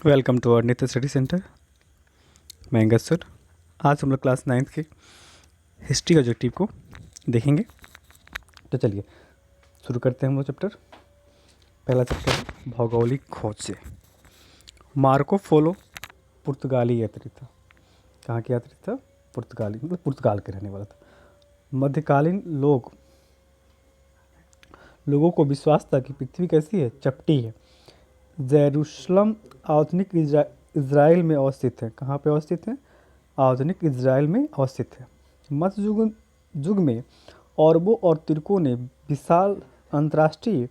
Welcome to our नित्य study centre. मैं गसर। आज हम लोग क्लास 9th के हिस्ट्री ऑब्जेक्टिव को देखेंगे। तो चलिए शुरू करते हैं हम लोग चैप्टर। पहला चैप्टर है भौगोलिक खोज से। मार्को पोलो पुर्तगाली यात्री था। कहाँ के यात्री था? पुर्तगाली, मतलब पुर्तगाल के रहने वाला था। मध्यकालीन लोगों को विश्वास था कि पृथ्वी कैसी है? चपटी है। जेरूशलम आधुनिक इज़राइल में अवस्थित है। कहाँ पे अवस्थित है? आधुनिक इज़राइल में अवस्थित है। मध्य युग में अरबों और तुर्कों ने विशाल अंतर्राष्ट्रीय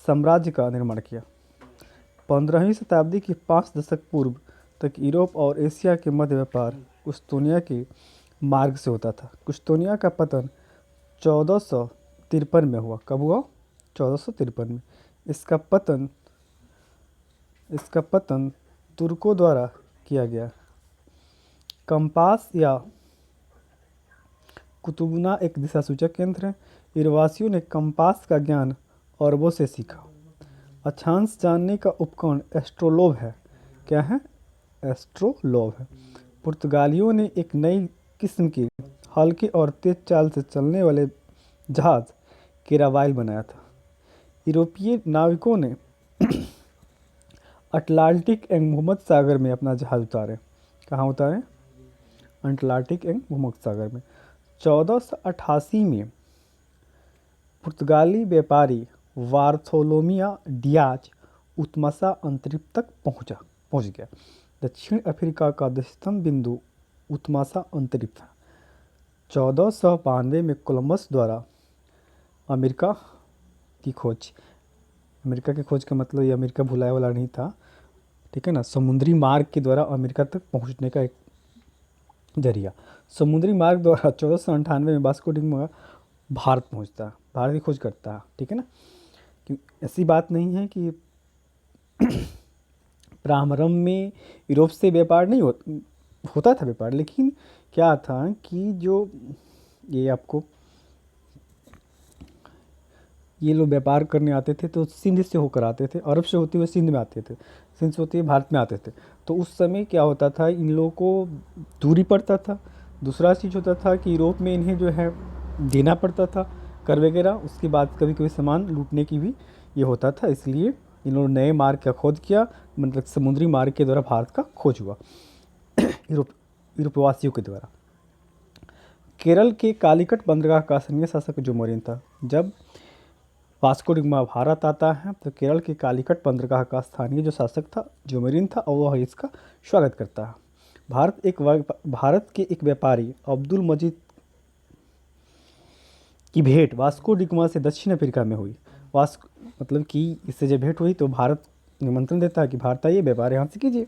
साम्राज्य का निर्माण किया। 15वीं शताब्दी के 5 दशक पूर्व तक यूरोप और एशिया के मध्य व्यापार कुश्तूनिया के मार्ग से होता था। कुश्तूनिया का पतन 1453 में हुआ। कब हुआ? 1453 में। इसका पतन तुर्कों द्वारा किया गया। कंपास या कुतुबना एक दिशासूचक यंत्र है। यूरोपवासियों ने कंपास का ज्ञान अरबों से सीखा। अक्षांश जानने का उपकरण एस्ट्रोलोब है। क्या है? एस्ट्रोलोब है। पुर्तगालियों ने एक नई किस्म के हल्के और तेज चाल से चलने वाले जहाज केरावाइल बनाया था। यूरोपीय नाविकों ने अटलांटिक एवं भूमध्य सागर में अपना जहाज उतारे। कहाँ उतारे? अटलांटिक एवं भूमध्य सागर में। 1488 में पुर्तगाली व्यापारी वार्थोलोमिया डियाज उत्मसा अंतरिक्ष तक पहुंच गया। दक्षिण अफ्रीका का दक्षिणतम बिंदु उत्मसा अंतरिक्ष था। 1492 में कोलंबस द्वारा अमेरिका की खोज का मतलब ये अमेरिका भुलाया वाला नहीं था, ठीक है ना। समुद्री मार्ग के द्वारा अमेरिका तक पहुंचने का एक जरिया। समुद्री मार्ग द्वारा 1498 में वास्को डी गामा भारत पहुंचता है, भारत की खोज करता है, ठीक है ना। कि ऐसी बात नहीं है कि प्रारंभ में यूरोप से व्यापार नहीं होता था व्यापार, लेकिन क्या था कि जो ये लोग व्यापार करने आते थे तो सिंध से होकर आते थे, अरब से होते हुए सिंध में आते थे, सिंध से होते हुए भारत में आते थे। तो उस समय क्या होता था, इन लोगों को दूरी पड़ता था। दूसरा चीज़ होता था कि यूरोप में इन्हें जो है देना पड़ता था कर वगैरह। उसके बाद कभी कभी सामान लूटने की भी ये होता था। इसलिए इन लोगों ने नए मार्ग का खोज किया, मतलब समुद्री मार्ग के द्वारा भारत का खोज हुआ यूरोपवासियों के द्वारा। केरल के कालीकट बंदरगाह का स्थानीय शासक जोमोरिन था। जब वास्को डी गामा भारत आता है तो केरल के कालीकट बंदरगाह का स्थानीय जो शासक था जोमोरिन था, और वह इसका स्वागत करता है। भारत के एक व्यापारी अब्दुल मजीद की भेंट वास्को डी गामा से दक्षिण अफ्रीका में हुई। मतलब कि इससे जब भेंट हुई तो भारत निमंत्रण देता है कि भारत आइए, व्यापार यहाँ से कीजिए।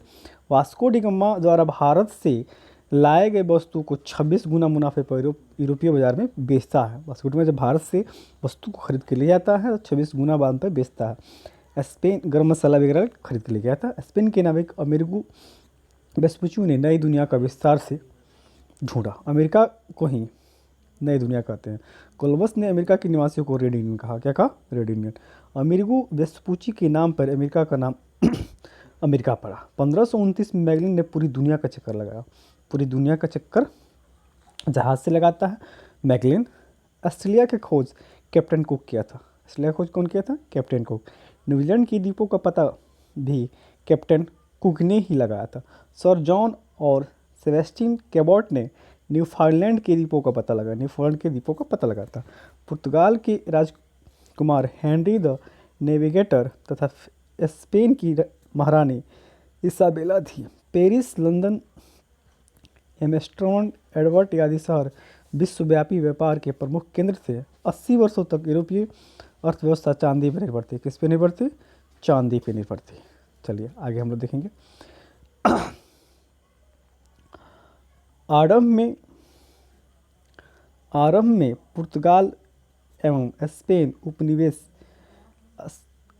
वास्को डी गामा द्वारा भारत से लाए गए वस्तु को 26 गुना मुनाफे पर यूरोपीय बाजार में बेचता है। वास्को डी गामा जब भारत से वस्तु को खरीद के ले जाता है तो 26 गुना बाद पर बेचता है। स्पेन गर्म मसाला वगैरह खरीद के ले गया था। स्पेन के नाविक अमेरिगो वेस्पुची ने नई दुनिया का विस्तार से ढूंढा। अमेरिका को ही नई दुनिया कहते हैं। कोलंबस ने अमेरिका के निवासियों को रेड इंडियन कहा। क्या कहा? Red Indian. अमेरिगो वेस्पुची के नाम पर अमेरिका का नाम अमेरिका पड़ा। 1529 में मैगलिन ने पूरी दुनिया का चक्कर लगाया। पूरी दुनिया का चक्कर जहाज़ से लगाता है मैगलिन। ऑस्ट्रेलिया की खोज कैप्टन कुक किया था। ऑस्ट्रेलिया की खोज कौन किया था? Captain cook. न्यूजीलैंड की द्वीपों का पता भी कैप्टन कुक ने ही लगाया था। सर जॉन और सेबेस्टियन कैबॉट ने न्यूफाउंडलैंड के द्वीपों का पता लगाया था। पुर्तगाल के राजकुमार हेनरी द नेविगेटर तथा स्पेन की महारानी इसाबेला थी। पेरिस, लंदन, एम्स्टर्डम, एडवर्ड आदि शहर विश्वव्यापी व्यापार के प्रमुख केंद्र थे। 80 वर्षों तक यूरोपीय अर्थव्यवस्था चांदी पर निर्भर थी। किस पे निर्भर थी? चांदी पे निर्भर थी। चलिए आगे हम लोग देखेंगे। आरंभ में पुर्तगाल एवं स्पेन उपनिवेश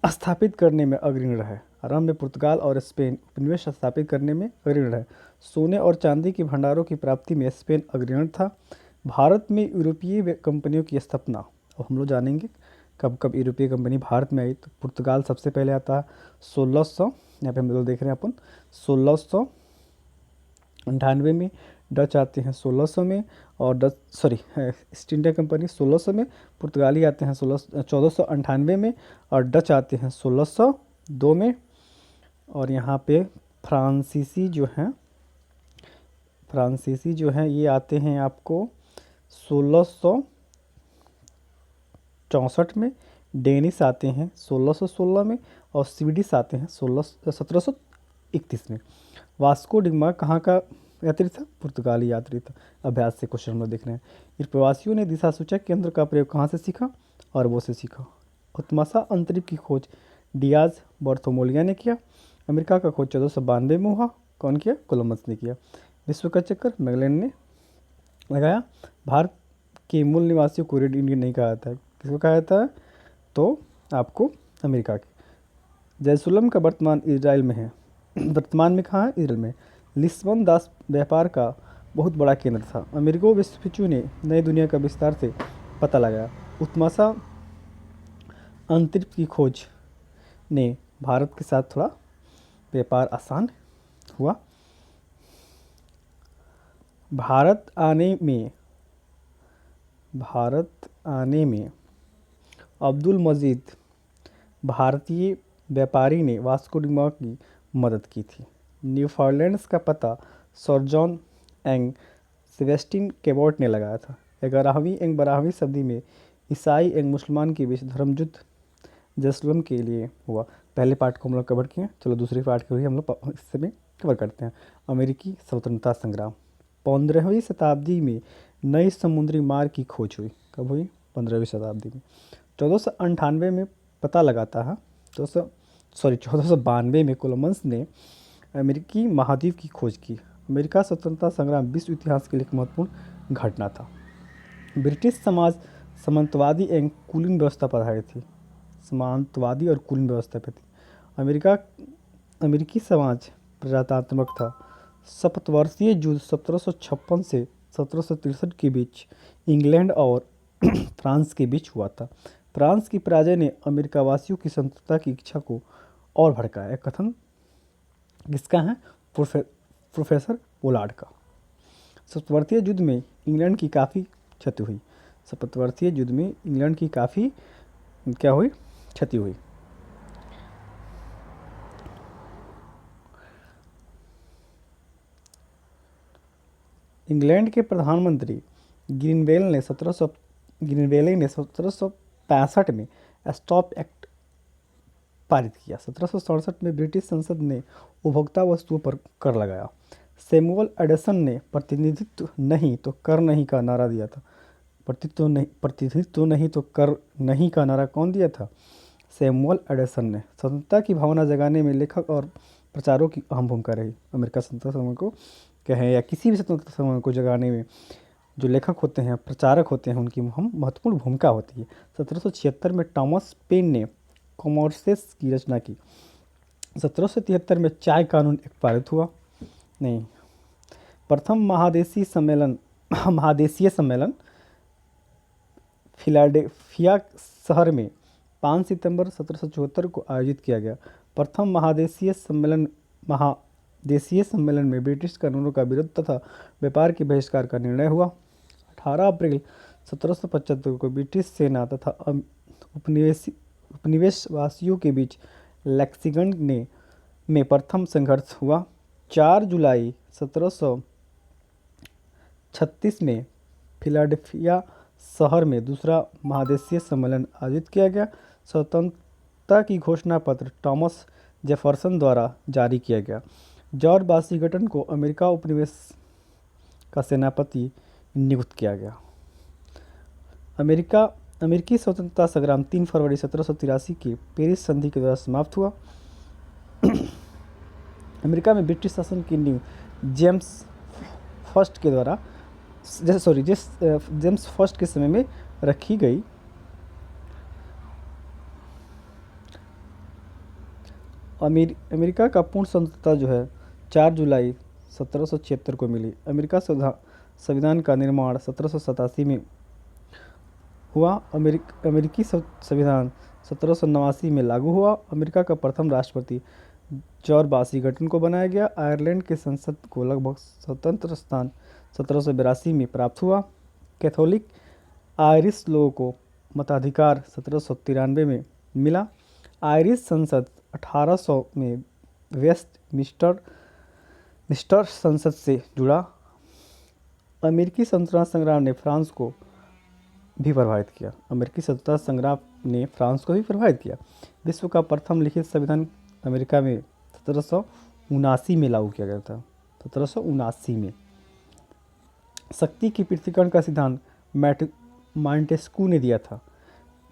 स्थापित करने में अग्रणी रहे। आरंभ में पुर्तगाल और स्पेन उपनिवेश स्थापित करने में अग्रणी रहे। सोने और चांदी के भंडारों की प्राप्ति में स्पेन अग्रणी था। भारत में यूरोपीय कंपनियों की स्थापना, अब हम लोग जानेंगे कब कब यूरोपीय कंपनी भारत में आई। तो पुर्तगाल सबसे पहले आता है यहाँ पे हम लोग देख रहे हैं अपन 1698 में, डच आते हैं 1600 में, और ईस्ट इंडिया कंपनी 1600 में, पुर्तगाली आते हैं 1498 में, और डच आते हैं 1602 में, और यहाँ पे फ्रांसीसी जो हैं ये आते हैं आपको 1664 में, डेनिस आते हैं 1616 में, और स्वीडिश आते हैं 1731 में। वास्को डिगामा कहाँ का यात्री था? पुर्तगाली यात्री था। अभ्यास से क्वेश्चन हम लोग देख रहे हैं। इन प्रवासियों ने दिशा सूचक केंद्र का प्रयोग कहाँ से सीखा? अरबों से सीखा। उत्तमासा अंतरिक्ष की खोज डियाज बर्थोलोमेव ने किया। अमेरिका का खोज 1492 में हुआ। कौन किया? कोलंबस ने किया। विश्व का चक्कर मैगेलन ने लगाया। भारत के मूल निवासियों को रेड इंडियन नहीं कहा जाता है, किसको कहा जाता है? तो आपको अमेरिका के। जेरूसलम का वर्तमान इजराइल में है। वर्तमान में कहाँ है? इजराइल में। लिस्बन दास व्यापार का बहुत बड़ा केंद्र था। अमेरिको वेस्पुची ने नई दुनिया का विस्तार से पता लगाया। उत्तमासा अंतरिक्ष की खोज ने भारत के साथ थोड़ा व्यापार आसान हुआ। भारत आने में अब्दुल मजीद भारतीय व्यापारी ने वास्को डिगामा की मदद की थी। न्यूफाउंडलैंड्स का पता सर जॉन एंग सेबेस्टियन केबॉट ने लगाया था। 11वीं एवं 12वीं सदी में ईसाई एवं मुसलमान के बीच धर्मयुद्ध जेरूसलम के लिए हुआ। पहले पार्ट को हम लोग कवर किए, चलो दूसरे पार्ट को भी हम लोग इससे में कवर करते हैं। अमेरिकी स्वतंत्रता संग्राम। 15वीं शताब्दी में नई समुद्री मार्ग की खोज हुई। कब हुई? 15वीं शताब्दी में। 1498 में पता लगाता है 1492 में कोलंबस ने अमेरिकी महाद्वीप की खोज की। अमेरिका स्वतंत्रता संग्राम विश्व इतिहास के लिए एक महत्वपूर्ण घटना था। ब्रिटिश समाज सामंतवादी एवं कुलीन व्यवस्था पर आधारित थी। सामंतवादी और कुलीन व्यवस्था पर थी। अमेरिकी समाज प्रजातांत्रिक था। शतवर्षीय युद्ध 1756 से 1763 के बीच इंग्लैंड और फ्रांस के बीच हुआ था। फ्रांस की पराजय ने अमेरिकावासियों की स्वतंत्रता की इच्छा को और भड़काया। कथन किसका है? प्रोफेसर पोलार्ड का। शतवर्षीय युद्ध में इंग्लैंड की काफ़ी क्षति हुई। शतवर्षीय युद्ध में इंग्लैंड की काफ़ी क्या हुई? क्षति हुई। इंग्लैंड के प्रधानमंत्री ग्रीनवेल ने 1765 में स्टॉप एक्ट पारित किया। 1767 में ब्रिटिश संसद ने उपभोक्ता वस्तुओं पर कर लगाया। सैमुअल एडिसन ने प्रतिनिधित्व नहीं तो कर नहीं का नारा दिया था। प्रतिनिधित्व नहीं तो कर नहीं का नारा कौन दिया था? सैमुअल एडिसन ने। स्वतंत्रता की भावना जगाने में लेखक और प्रचारकों की अहम भूमिका रही। अमेरिका स्वतंत्रता संग्राम को कहें या किसी भी स्वतंत्रता संग्राम को जगाने में जो लेखक होते हैं, प्रचारक होते हैं, उनकी महत्वपूर्ण भूमिका होती है। 1776 में टॉमस पेन ने कॉमर्सेस की रचना की। 1773 में चाय कानून एक पारित हुआ। नहीं, प्रथम महादेशीय सम्मेलन फिलाडेल्फिया शहर में 5 सितंबर 1774 को आयोजित किया गया। प्रथम महादेशीय सम्मेलन में ब्रिटिश कानूनों का विरोध तथा व्यापार के बहिष्कार का निर्णय हुआ। 18 अप्रैल 1775 को ब्रिटिश सेना तथा उपनिवेशवासियों के बीच लेक्सिंगटन में प्रथम संघर्ष हुआ। 4 जुलाई 1736 में फिलाडेल्फिया शहर में दूसरा महादेशीय सम्मेलन आयोजित किया गया। स्वतंत्रता की घोषणा पत्र टॉमस जेफरसन द्वारा जारी किया गया। जॉर्ज वाशिंगटन को अमेरिका उपनिवेश का सेनापति नियुक्त किया गया। अमेरिकी स्वतंत्रता संग्राम 3 फरवरी 1783 के पेरिस संधि के द्वारा समाप्त हुआ। अमेरिका में ब्रिटिश शासन की नींव जेम्स फर्स्ट के समय में रखी गई। अमेरिका का पूर्ण स्वतंत्रता जो है 4 जुलाई 1776 को मिली। अमेरिका संविधान का निर्माण 1787 में हुआ। अमेरिकी संविधान 1789 में लागू हुआ। अमेरिका का प्रथम राष्ट्रपति जॉर्ज वाशिंगटन को बनाया गया। आयरलैंड की संसद को लगभग स्वतंत्र स्थान 1782 में प्राप्त हुआ। कैथोलिक आयरिश लोगों को मताधिकार 1793 में मिला। आयरिश संसद 1800 में वेस्ट मिस्टर संसद से जुड़ा। अमेरिकी स्वतंत्रता संग्राम ने फ्रांस को भी प्रभावित किया। अमेरिकी स्वतंत्रता संग्राम ने फ्रांस को भी प्रभावित किया। विश्व का प्रथम लिखित संविधान अमेरिका में 1779 में लागू किया गया था। 1779 में। शक्ति की पृथक्करण का सिद्धांत मॉन्टेस्क्यू ने दिया था।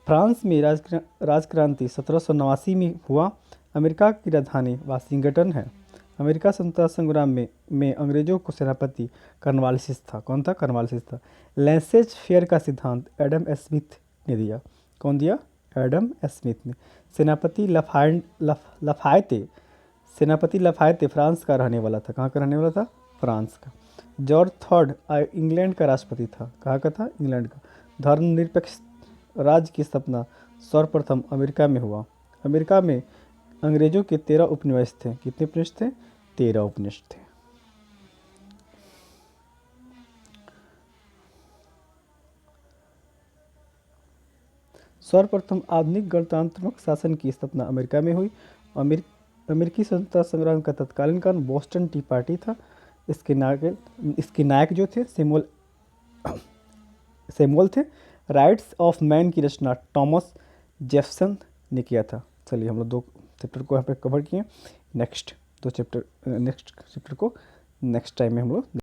फ्रांस में राजक्रांति 1789 में हुआ। अमेरिका की राजधानी वाशिंगटन है। अमेरिका स्वतंत्रता संग्राम में अंग्रेजों को सेनापति कॉर्नवालिस था। कौन था? कॉर्नवालिस था। लेंसेज फेयर का सिद्धांत एडम स्मिथ ने दिया। कौन दिया? एडम स्मिथ ने। सेनापति लफायते फ्रांस का रहने वाला था। कहाँ का रहने वाला था? फ्रांस का। जॉर्ज थर्ड इंग्लैंड का राष्ट्रपति था। कहाँ का था? इंग्लैंड का। धर्मनिरपेक्ष राज्य की स्थापना सर्वप्रथम अमेरिका में हुआ। अमेरिका में अंग्रेजों के 13 उपनिवेश थे। कितने उपनिवेश थे? 13 उपनिवेश थे। सर्वप्रथम आधुनिक गणतंत्रात्मक शासन की स्थापना अमेरिका में हुई। अमेरिकी स्वतंत्रता संग्राम का तत्कालीन कारण बोस्टन टी पार्टी था। इसके नायक जो थे सैमुअल थे। राइट्स ऑफ मैन की रचना थॉमस जेफरसन ने किया था। चलिए हम लोग 2 चैप्टर को यहाँ पे कवर किए। नेक्स्ट चैप्टर को नेक्स्ट टाइम में हम लोग